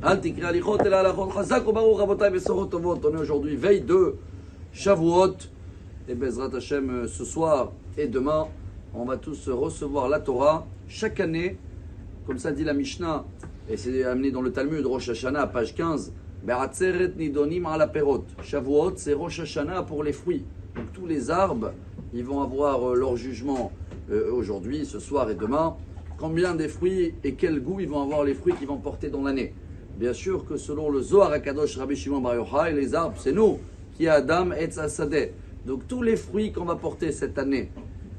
On est aujourd'hui veille de Shavuot. Et Bezrat Hashem, ce soir et demain, on va tous recevoir la Torah. Chaque année, comme ça dit la Mishnah, et c'est amené dans le Talmud, Rosh Hashanah, page 15, Be'atzeret nidonim ala perot. Shavuot, c'est Rosh Hashanah pour les fruits. Donc tous les arbres, ils vont avoir leur jugement aujourd'hui, ce soir et demain. Combien des fruits et quel goût ils vont avoir les fruits qu'ils vont porter dans l'année. Bien sûr que selon le Zohar HaKadosh Rabbi Shimon Bar Yochai, les arbres, c'est nous, qui a Adam et Tzasadeh. Donc tous les fruits qu'on va porter cette année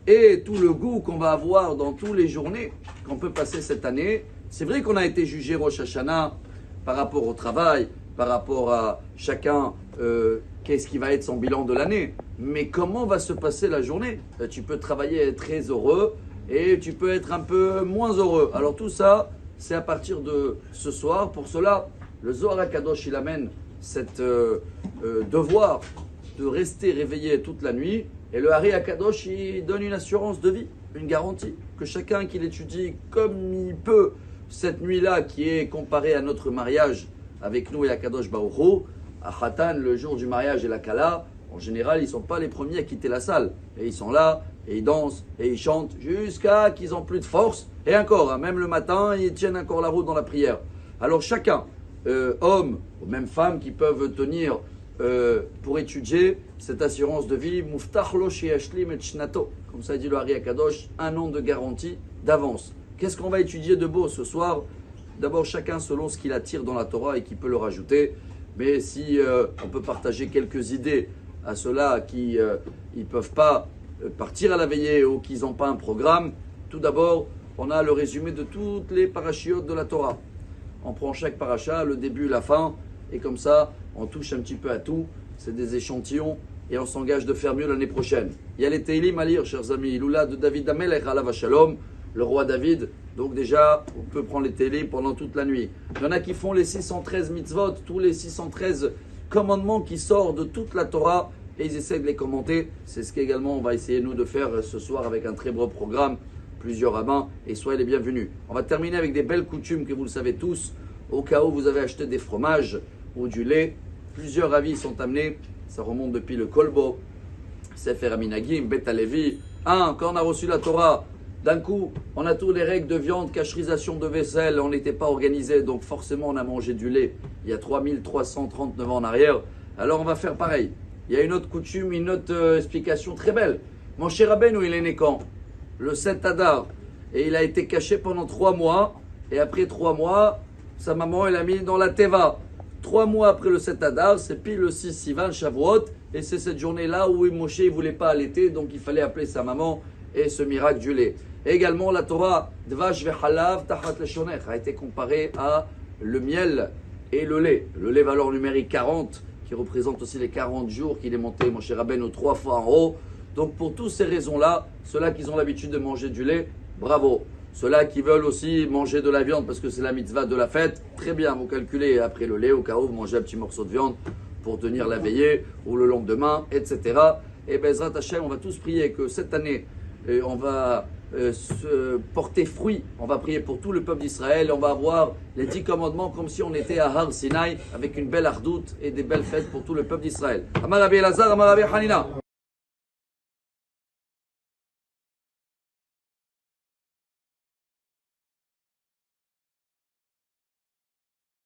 et tout le goût qu'on va avoir dans toutes les journées qu'on peut passer cette année, c'est vrai qu'on a été jugé Rosh Hashanah par rapport au travail, par rapport à chacun, qu'est-ce qui va être son bilan de l'année. Mais comment va se passer la journée? Tu peux travailler et être très heureux et tu peux être un peu moins heureux. Alors tout ça, c'est à partir de ce soir. Pour cela, le Zohar HaKadosh, il amène cet devoir de rester réveillé toute la nuit. Et le Hari HaKadosh, il donne une assurance de vie, une garantie, que chacun qui l'étudie comme il peut cette nuit-là, qui est comparée à notre mariage avec nous et HaKadosh Baruch Hu, à Khatan, le jour du mariage et la Kala, en général, ils ne sont pas les premiers à quitter la salle. Et ils sont là, et ils dansent, et ils chantent, jusqu'à qu'ils n'ont plus de force. Et encore, même le matin, ils tiennent encore la route dans la prière. Alors chacun, homme ou même femme, qui peuvent tenir pour étudier cette assurance de vie, Muftach lo sheyashlim et shnato, comme ça dit le Hari HaKadosh, un an de garantie d'avance. Qu'est-ce qu'on va étudier de beau ce soir? D'abord, chacun selon ce qu'il attire dans la Torah et qui peut le rajouter. Mais si on peut partager quelques idées à ceux-là qui ne peuvent pas partir à la veillée ou qui n'ont pas un programme, tout d'abord, on a le résumé de toutes les parachiotes de la Torah. On prend chaque paracha, le début, la fin, et comme ça, on touche un petit peu à tout. C'est des échantillons et on s'engage de faire mieux l'année prochaine. Il y a les Teilim à lire, chers amis. Lula de David Amelech, alav Shalom, le roi David. Donc déjà, on peut prendre les Teilim pendant toute la nuit. Il y en a qui font les 613 mitzvot, tous les 613 commandements qui sortent de toute la Torah, et ils essaient de les commenter. C'est ce qu'également on va essayer nous de faire ce soir avec un très beau programme, plusieurs rabbins, et soyez les bienvenus. On va terminer avec des belles coutumes que vous le savez tous. Au cas où vous avez acheté des fromages ou du lait, plusieurs avis sont amenés. Ça remonte depuis le Kolbo, Sefer Aminagim, Bet Alevi. Quand on a reçu la Torah, d'un coup, on a tous les règles de viande, cacherisation de vaisselle, on n'était pas organisé, donc forcément on a mangé du lait il y a 3339 ans en arrière. Alors on va faire pareil. Il y a une autre coutume, une autre explication très belle. Mon cher Rabbeinu, il est né quand? Le 7 Adar. Et il a été caché pendant 3 mois. Et après 3 mois, sa maman, elle l'a mis dans la Teva. 3 mois après le 7 Adar, c'est pile le 6 Sivan, Shavuot. Et c'est cette journée-là où Moshe ne voulait pas allaiter, donc il fallait appeler sa maman et ce miracle du lait. Et également, la Torah, Dvash vechalav tachat leshonech, a été comparée à le miel et le lait. Le lait valeur numérique 40, qui représente aussi les 40 jours qu'il est monté, mon cher Rabbeinu, 3 fois en haut. Donc pour toutes ces raisons-là, ceux-là qui ont l'habitude de manger du lait, bravo. Ceux-là qui veulent aussi manger de la viande parce que c'est la mitzvah de la fête, très bien, vous calculez après le lait, au cas où vous mangez un petit morceau de viande pour tenir la veillée ou le lendemain, etc. Et Bezrat Hashem, on va tous prier que cette année, on va se porter fruit. On va prier pour tout le peuple d'Israël. On va avoir les 10 commandements comme si on était à Har Sinai avec une belle ardoute et des belles fêtes pour tout le peuple d'Israël. Amar Rabbi Elazar, Amar Rabbi Hanina.